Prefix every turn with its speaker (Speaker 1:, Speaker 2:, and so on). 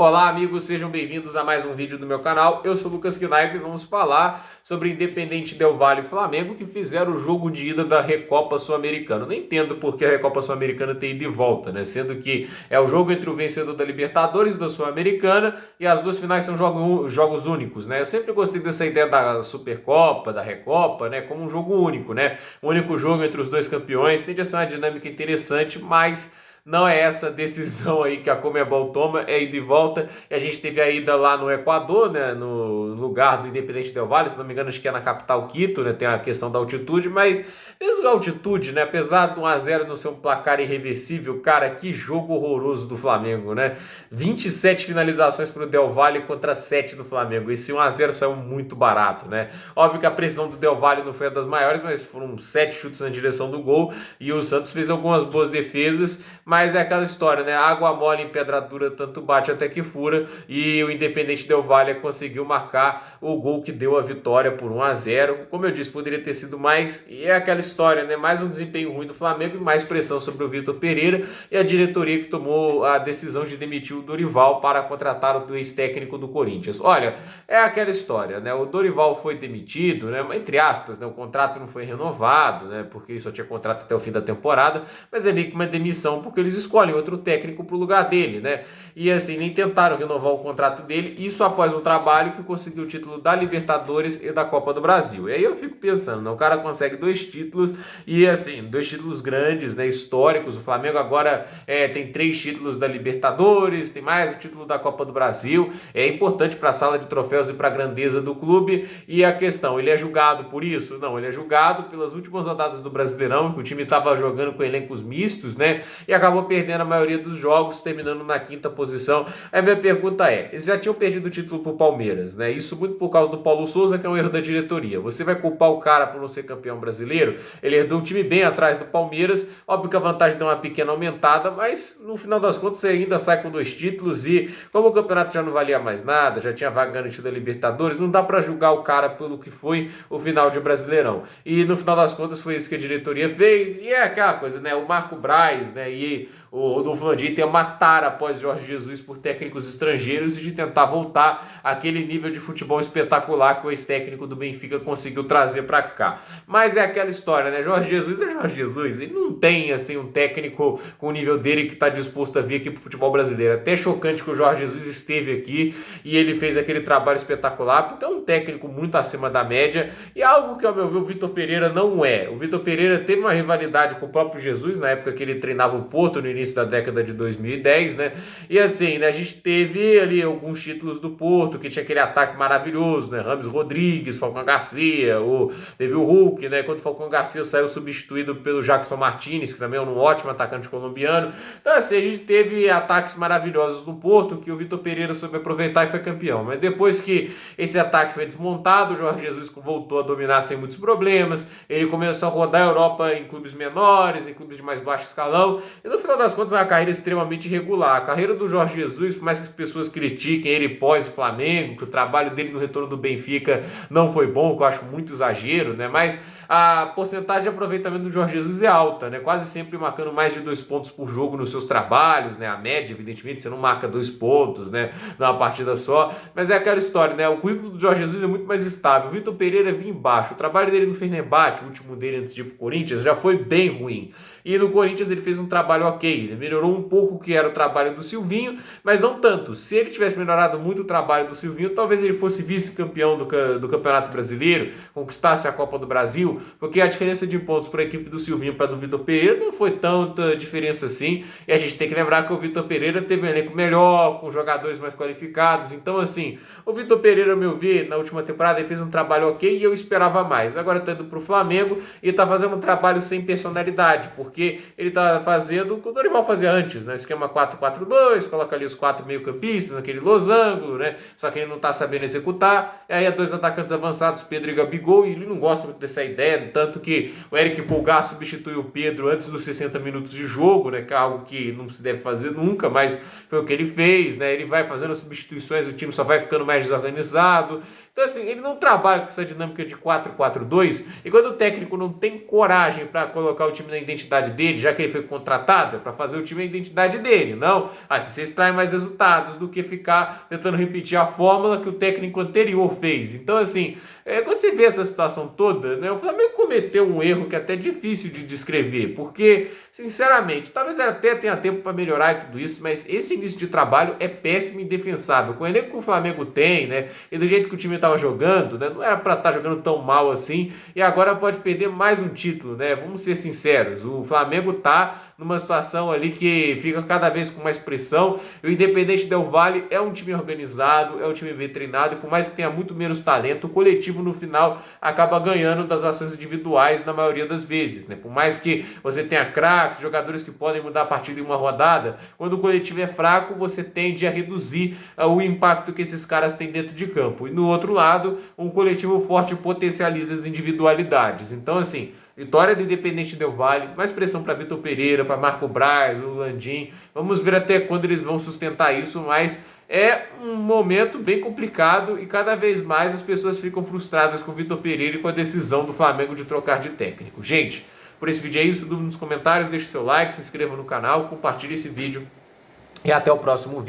Speaker 1: Olá amigos, sejam bem-vindos a mais um vídeo do meu canal. Eu sou o Lucas Knaip e vamos falar sobre Independente Del Valle e Flamengo que fizeram o jogo de ida da Recopa Sul-Americana. Não entendo por que a Recopa Sul-Americana tem ida e volta, né? Sendo que é o jogo entre o vencedor da Libertadores e da Sul-Americana e as duas finais são jogos únicos, né? Eu sempre gostei dessa ideia da Supercopa, da Recopa, né? Como um jogo único, né? Um único jogo entre os dois campeões, tende a ser uma dinâmica interessante, mas não é essa decisão aí que a Conmebol toma, é ida e volta. E a gente teve a ida lá no Equador, né, no lugar do Independente Del Valle, se não me engano, acho que é na capital Quito, né, tem a questão da altitude, mas mesmo a altitude, né, apesar do 1-0 não ser um placar irreversível, cara, que jogo horroroso do Flamengo, né? 27 finalizações para o Del Valle contra 7 do Flamengo. Esse 1-0 saiu muito barato, né? Óbvio que a pressão do Del Valle não foi a das maiores, mas foram 7 chutes na direção do gol e o Santos fez algumas boas defesas, mas é aquela história, né? Água mole em pedra dura, tanto bate até que fura. E o Independente Del Valle conseguiu marcar o gol que deu a vitória por 1-0. Como eu disse, poderia ter sido mais. E é aquela história, né? Mais um desempenho ruim do Flamengo e mais pressão sobre o Vitor Pereira e a diretoria que tomou a decisão de demitir o Dorival para contratar o ex-técnico do Corinthians. Olha, é aquela história, né? O Dorival foi demitido, né? Entre aspas, né? O contrato não foi renovado, né? Porque ele só tinha contrato até o fim da temporada, mas é meio que uma demissão porque eles escolhem outro técnico para o lugar dele, né? E assim, nem tentaram renovar o contrato dele, isso após um trabalho que conseguiu o título da Libertadores e da Copa do Brasil. E aí eu fico pensando, né? O cara consegue 2 títulos e assim, 2 títulos grandes, né? Históricos. O Flamengo agora tem 3 títulos da Libertadores, tem mais o título da Copa do Brasil. É importante para a sala de troféus e para a grandeza do clube. E a questão, ele é julgado por isso? Não, ele é julgado pelas últimas rodadas do Brasileirão, que o time estava jogando com elencos mistos, né? E acabou perdendo a maioria dos jogos, terminando na 5ª posição. A minha pergunta é, eles já tinham perdido o título pro Palmeiras, né? Isso muito por causa do Paulo Souza, que é um erro da diretoria. Você vai culpar o cara por não ser campeão brasileiro? Ele herdou um time bem atrás do Palmeiras, óbvio que a vantagem deu uma pequena aumentada, mas no final das contas você ainda sai com 2 títulos e como o campeonato já não valia mais nada, já tinha vaga garantida da Libertadores, não dá para julgar o cara pelo que foi o final de Brasileirão. E no final das contas foi isso que a diretoria fez, e é aquela coisa, né? O Marco Braz, né? E o Rodolfo Landim tem uma tara após Jorge Jesus por técnicos estrangeiros e de tentar voltar àquele nível de futebol espetacular que o ex-técnico do Benfica conseguiu trazer para cá. Mas é aquela história, né? Jorge Jesus é Jorge Jesus, ele não tem assim um técnico com o nível dele que está disposto a vir aqui pro futebol brasileiro. Até chocante que o Jorge Jesus esteve aqui e ele fez aquele trabalho espetacular, porque é um técnico muito acima da média e algo que, ao meu ver, o Vitor Pereira não é. O Vitor Pereira teve uma rivalidade com o próprio Jesus na época que ele treinava o Porto no início da década de 2010, né? E assim, né, a gente teve ali alguns títulos do Porto, que tinha aquele ataque maravilhoso, né? Rames Rodrigues, Falcão Garcia, teve o Hulk, né? Quando o Falcão Garcia saiu substituído pelo Jackson Martinez, que também é um ótimo atacante colombiano. Então assim, a gente teve ataques maravilhosos no Porto, que o Vitor Pereira soube aproveitar e foi campeão. Mas depois que esse ataque foi desmontado, o Jorge Jesus voltou a dominar sem muitos problemas, ele começou a rodar a Europa em clubes menores, em clubes de mais baixo escalão, e no final das contas, uma carreira extremamente irregular. A carreira do Jorge Jesus, por mais que as pessoas critiquem ele pós-Flamengo, que o trabalho dele no retorno do Benfica não foi bom, que eu acho muito exagero, né? Mas a porcentagem de aproveitamento do Jorge Jesus é alta, né? Quase sempre marcando mais de 2 pontos por jogo nos seus trabalhos, né? A média, evidentemente, você não marca 2 pontos, né? Numa partida só, mas é aquela história, né? O currículo do Jorge Jesus é muito mais estável. O Vitor Pereira vinha embaixo. O trabalho dele no Fenerbahçe, o último dele antes de ir pro Corinthians, já foi bem ruim. E no Corinthians ele fez um trabalho ok, ele melhorou um pouco o que era o trabalho do Silvinho, mas não tanto. Se ele tivesse melhorado muito o trabalho do Silvinho, talvez ele fosse vice-campeão do Campeonato Brasileiro, conquistasse a Copa do Brasil, porque a diferença de pontos para a equipe do Silvinho para a do Vitor Pereira não foi tanta diferença assim, e a gente tem que lembrar que o Vitor Pereira teve um elenco melhor, com jogadores mais qualificados, então assim, o Vitor Pereira, ao meu ver, na última temporada ele fez um trabalho ok e eu esperava mais. Agora está indo para o Flamengo e está fazendo um trabalho sem personalidade, porque ele está fazendo o que o Dorival fazia antes, né? Esquema 4-4-2, coloca ali os 4 meio-campistas, naquele losango, né? Só que ele não está sabendo executar. E aí é 2 atacantes avançados, Pedro e Gabigol, e ele não gosta muito dessa ideia, tanto que o Eric Pulgar substituiu o Pedro antes dos 60 minutos de jogo, né? Que é algo que não se deve fazer nunca, mas foi o que ele fez, né? Ele vai fazendo as substituições, o time só vai ficando mais desorganizado. Então, assim, ele não trabalha com essa dinâmica de 4-4-2, e quando o técnico não tem coragem para colocar o time na identidade dele, já que ele foi contratado para fazer o time na identidade dele, não, assim, você extrai mais resultados do que ficar tentando repetir a fórmula que o técnico anterior fez. Então, assim, quando você vê essa situação toda, né, o Flamengo cometeu um erro que é até difícil de descrever, porque, sinceramente, talvez até tenha tempo para melhorar e tudo isso, mas esse início de trabalho é péssimo e indefensável. Com o elenco que o Flamengo tem, né, e do jeito que o time estava jogando, né, não era para estar jogando tão mal assim, e agora pode perder mais um título, né? Vamos ser sinceros, o Flamengo tá numa situação ali que fica cada vez com mais pressão. O Independente Del Valle é um time organizado, é um time bem treinado, e por mais que tenha muito menos talento, o coletivo no final acaba ganhando das ações individuais na maioria das vezes, né? Por mais que você tenha craques, jogadores que podem mudar a partida em uma rodada, quando o coletivo é fraco, você tende a reduzir o impacto que esses caras têm dentro de campo. E no outro lado, um coletivo forte potencializa as individualidades. Então, assim, vitória do Independente Del Valle, mais pressão para Vitor Pereira, para Marco Braz, o Landim. Vamos ver até quando eles vão sustentar isso, mas é um momento bem complicado e cada vez mais as pessoas ficam frustradas com o Vitor Pereira e com a decisão do Flamengo de trocar de técnico. Gente, por esse vídeo é isso. Dúvida nos comentários, deixe seu like, se inscreva no canal, compartilhe esse vídeo e até o próximo vídeo.